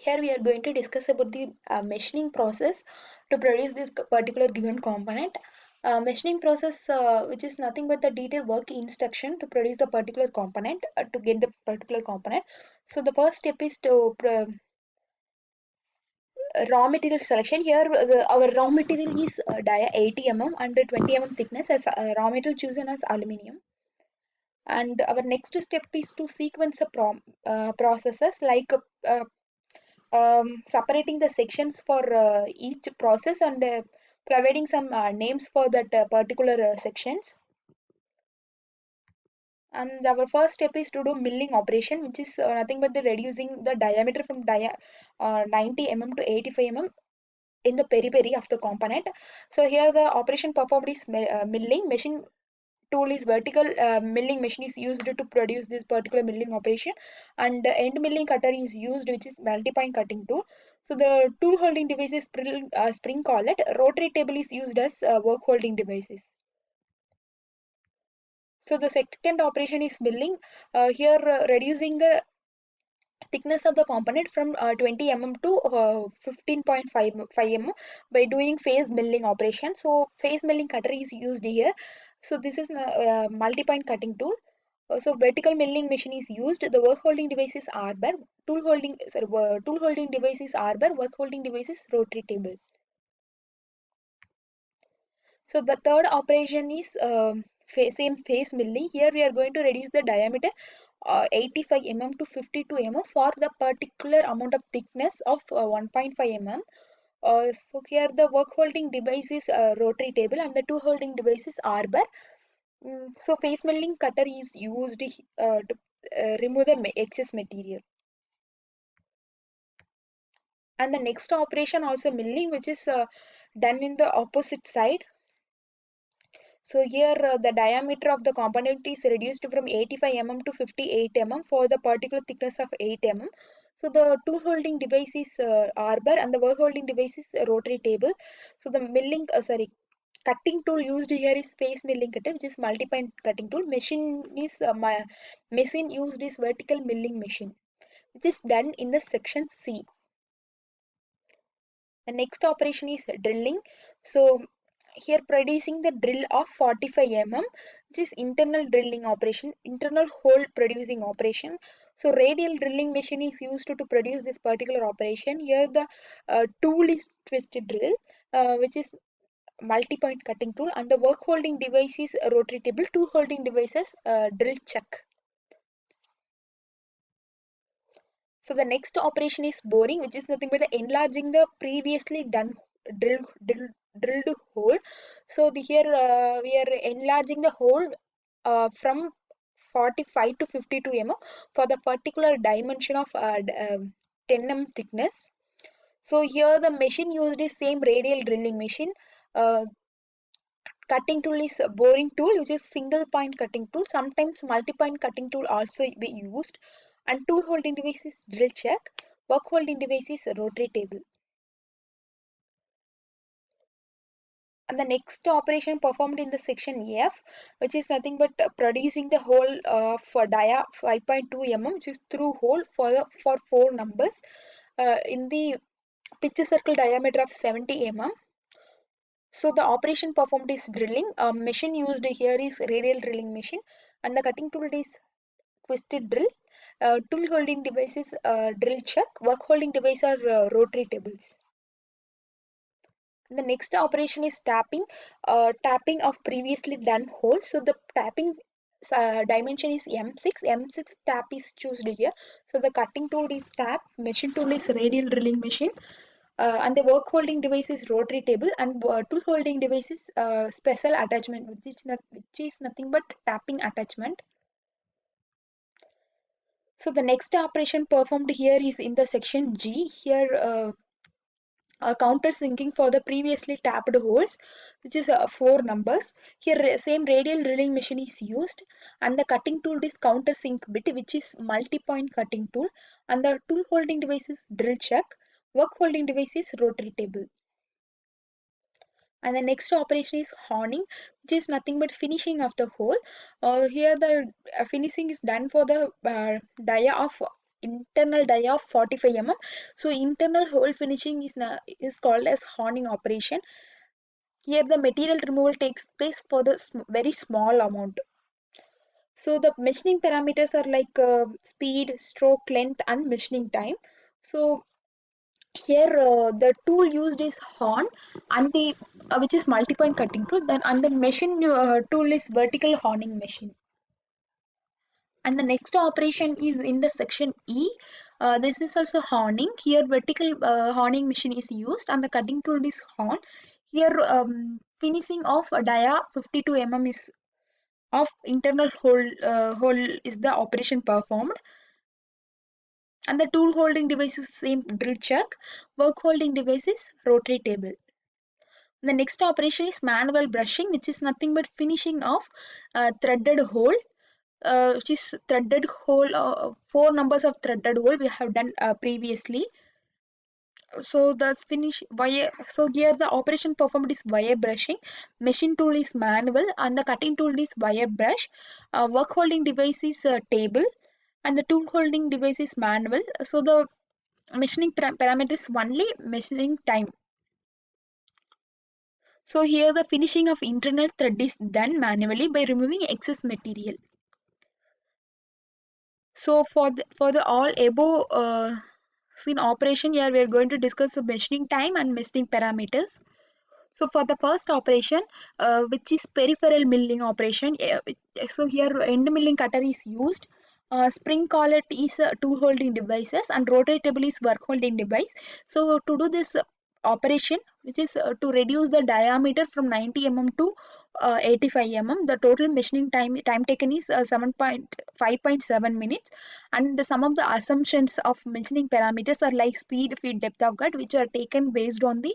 Here we are going to discuss about the machining process to produce this particular given component. Machining process, which is nothing but the detailed work instruction to produce the particular component, to get the particular component. So the first step is to raw material selection. Here our raw material is dia 80 mm and 20 mm thickness as raw material chosen as aluminium. And our next step is to sequence the processes like separating the sections for each process and providing some names for that particular sections. And our first step is to do milling operation, which is nothing but the reducing the diameter from 90 mm to 85 mm in the periphery of the component. So here the operation performed is milling. Machine tool is vertical milling machine is used to produce this particular milling operation, and end milling cutter is used, which is multi-point cutting tool. So the tool holding device is spring collet. Rotary table is used as work holding devices. So the second operation is milling. Here reducing the thickness of the component from 20 mm to 15.5 mm by doing phase milling operation. So phase milling cutter is used here. So this is a multi-point cutting tool. So vertical milling machine is used. The work holding device is arbor. Tool holding device is arbor. Work holding device is rotary table. So the third operation is same face milling. Here we are going to reduce the diameter 85 mm to 52 mm for the particular amount of thickness of 1.5 mm. So here the work holding device is rotary table and the tool holding device is arbor. So face milling cutter is used to remove the excess material. And the next operation also milling, which is done in the opposite side. So here the diameter of the component is reduced from 85 mm to 58 mm for the particular thickness of 8 mm. So the tool holding device is arbor and the work holding device is rotary table. So the cutting tool used here is face milling cutter, which is multi-point cutting tool. Machine used is vertical milling machine, which is done in the section C. The next operation is drilling. So here producing the drill of 45 mm, which is internal drilling operation, internal hole producing operation. So radial drilling machine is used to produce this particular operation. Here the tool is twisted drill, which is multi-point cutting tool, and the work holding device is a rotary table. Tool holding devices drill chuck. So the next operation is boring, which is nothing but the enlarging the previously done drill, drill, drilled hole. So here we are enlarging the hole from 45 to 52 mm for the particular dimension of 10 mm thickness. So here the machine used is same radial drilling machine. Uh, Cutting tool is a boring tool, which is single point cutting tool. Sometimes multi-point cutting tool also be used. And tool holding device is drill chuck. Work holding device is rotary table. And the next operation performed in the section F, which is nothing but producing the hole for dia 5.2 mm, which is through hole for 4 numbers in the pitch circle diameter of 70 mm. So the operation performed is drilling. Machine used here is radial drilling machine, and the cutting tool is twisted drill. Tool holding device is drill chuck. Work holding device are rotary tables. And the next operation is tapping. Tapping of previously done hole. So the tapping dimension is M6. M6 tap is chosen here. So the cutting tool is tap. Machine tool is radial drilling machine. And the work holding device is rotary table, and tool holding device is special attachment, which is nothing but tapping attachment. So the next operation performed here is in the section G. Here countersinking for the previously tapped holes, which is 4 numbers. Here same radial drilling machine is used, and the cutting tool is countersink bit, which is multi-point cutting tool, and the tool holding device is drill chuck. Work holding device is rotary table. And the next operation is honing, which is nothing but finishing of the hole. Here the finishing is done for the dia of internal dia of 45 mm. So internal hole finishing is called as honing operation. Here the material removal takes place for the very small amount. So the machining parameters are like speed, stroke length, and machining time. So here the tool used is horn, and the which is multi-point cutting tool. Then and the machine tool is vertical horning machine. And the next operation is in the section E. This is also horning. Here vertical horning machine is used, and the cutting tool is horn. Here finishing of a dia 52 mm is of internal hole is the operation performed, and the tool holding device is same drill chuck. Work holding device is rotary table. The next operation is manual brushing, which is nothing but finishing of threaded hole, which is threaded hole. Four numbers of threaded hole we have done previously. So the finish wire. So here the operation performed is wire brushing. Machine tool is manual, and the cutting tool is wire brush. Work holding device is table, and the tool holding device is manual. So the machining parameter is only machining time. So here the finishing of internal thread is done manually by removing excess material. So for the all above seen operation, here we are going to discuss the machining time and machining parameters. So for the first operation, which is peripheral milling operation, so here end milling cutter is used. Spring collet is tool holding devices, and rotary table is work holding device. So to do this operation, which is to reduce the diameter from 90 mm to 85 mm, the total machining time taken is 5.7 minutes. And some of the assumptions of machining parameters are like speed, feed, depth of cut, which are taken based on the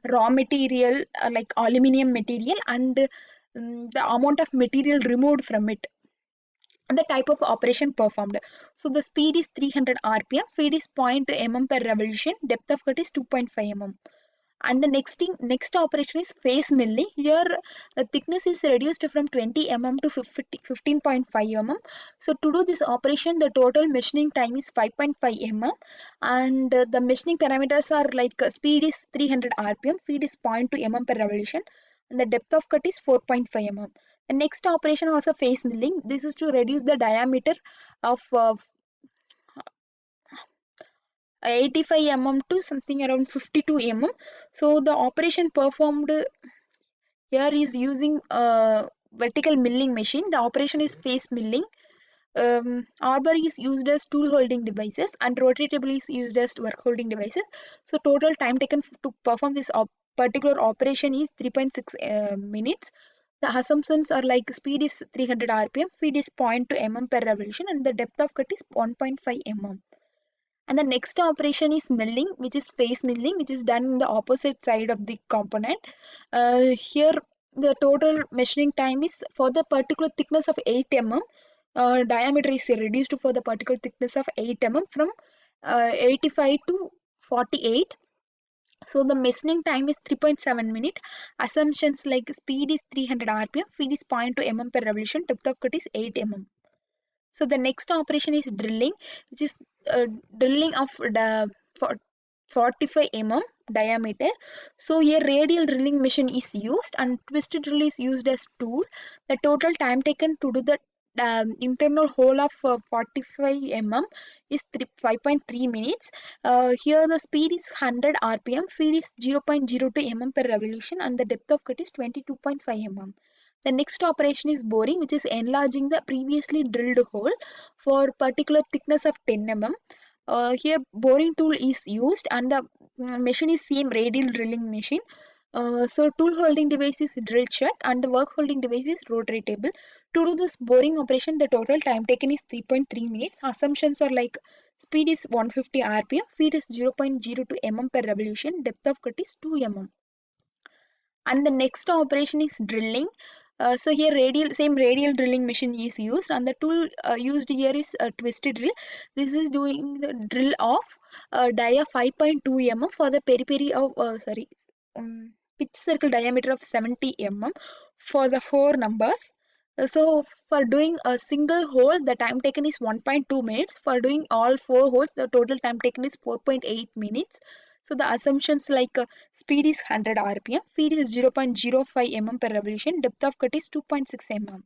raw material like aluminium material, and the amount of material removed from it, and the type of operation performed. So the speed is 300 rpm, feed is 0.2 mm per revolution, depth of cut is 2.5 mm. And the next operation is face milling. Here the thickness is reduced from 20 mm to 15.5 mm. So to do this operation, the total machining time is 5.5 mm, and the machining parameters are like speed is 300 rpm, feed is 0.2 mm per revolution, and the depth of cut is 4.5 mm. The next operation also face milling. This is to reduce the diameter of 85 mm to something around 52 mm. So the operation performed here is using a vertical milling machine. The operation is face milling. Arbor is used as tool holding devices, and rotary table is used as work holding devices. So total time taken to perform this particular operation is 3.6 minutes. The assumptions are like speed is 300 rpm, feed is 0.2 mm per revolution, and the depth of cut is 1.5 mm. And the next operation is milling, which is face milling, which is done in the opposite side of the component. Here the total measuring time is for the particular thickness of 8 mm. Diameter is reduced for the particular thickness of 8 mm from 85 to 48. So the machining time is 3.7 minutes. Assumptions like speed is 300 rpm, feed is 0.2 mm per revolution, depth of cut is 8 mm. So the next operation is drilling, which is drilling of the 45 mm diameter. So here radial drilling machine is used, and twist drill is used as tool. The total time taken to do the internal hole of 45 mm is 5.3 minutes. Here the speed is 100 rpm, feed is 0.02 mm per revolution, and the depth of cut is 22.5 mm. The next operation is boring, which is enlarging the previously drilled hole for particular thickness of 10 mm. Here boring tool is used, and the machine is same radial drilling machine. So tool holding device is drill chuck, and the work holding device is rotary table. To do this boring operation, the total time taken is 3.3 minutes. Assumptions are like speed is 150 rpm, feed is 0.02 mm per revolution, depth of cut is 2 mm. And the next operation is drilling. So here same radial drilling machine is used, and the tool used here is a twisted drill. This is doing the drill of dia 5.2 mm for the periphery of pitch circle diameter of 70 mm for the four numbers. So for doing a single hole, the time taken is 1.2 minutes. For doing all 4 holes, the total time taken is 4.8 minutes. So the assumptions like speed is 100 rpm, feed is 0.05 mm per revolution, depth of cut is 2.6 mm.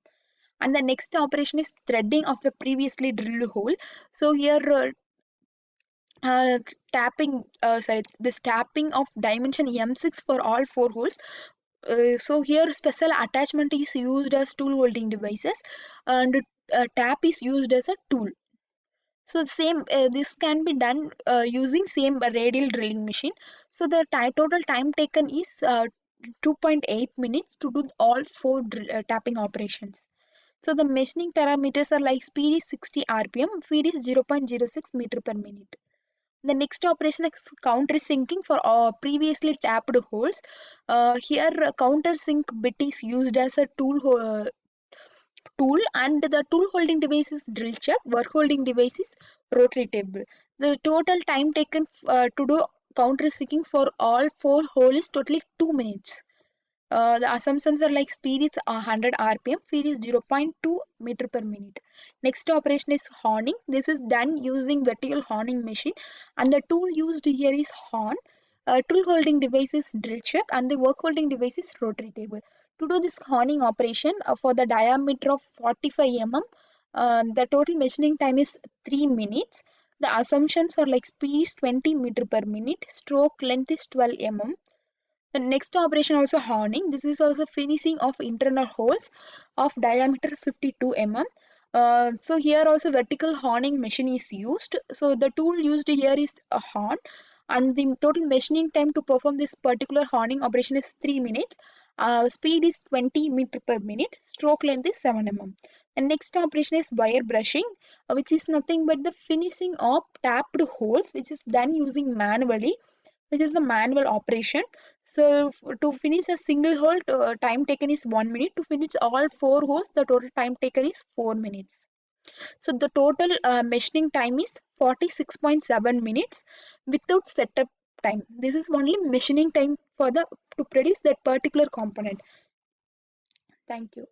And the next operation is threading of the previously drilled hole. So here uh, this tapping of dimension m6 for all 4 holes. So here special attachment is used as tool holding devices, and tap is used as a tool. So same this can be done using same radial drilling machine. So the total time taken is 2.8 minutes to do all 4 tapping operations. So the machining parameters are like speed is 60 rpm, feed is 0.06 meter per minute. The next operation is countersinking for previously tapped holes. Here, countersink bit is used as a tool, and the tool holding device is drill chuck. Work holding device is rotary table. The total time taken to do countersinking for all 4 holes is totally 2 minutes. The assumptions are like speed is 100 rpm, feed is 0.2 meter per minute. Next operation is horning. This is done using vertical horning machine, and the tool used here is horn. Tool holding device is drill chuck, and the work holding device is rotary table. To do this horning operation for the diameter of 45 mm, the total machining time is 3 minutes. The assumptions are like speed is 20 meter per minute, stroke length is 12 mm. The next operation also horning. This is also finishing of internal holes of diameter 52 mm. So here also vertical horning machine is used. So the tool used here is a horn, and the total machining time to perform this particular horning operation is 3 minutes. Speed is 20 meter per minute. Stroke length is 7 mm. The next operation is wire brushing, which is nothing but the finishing of tapped holes, which is done using manually, which is the manual operation. So to finish a single hole, time taken is 1 minute. To finish all 4 holes, the total time taken is 4 minutes. So the total machining time is 46.7 minutes without setup time. This is only machining time for the to produce that particular component. Thank you.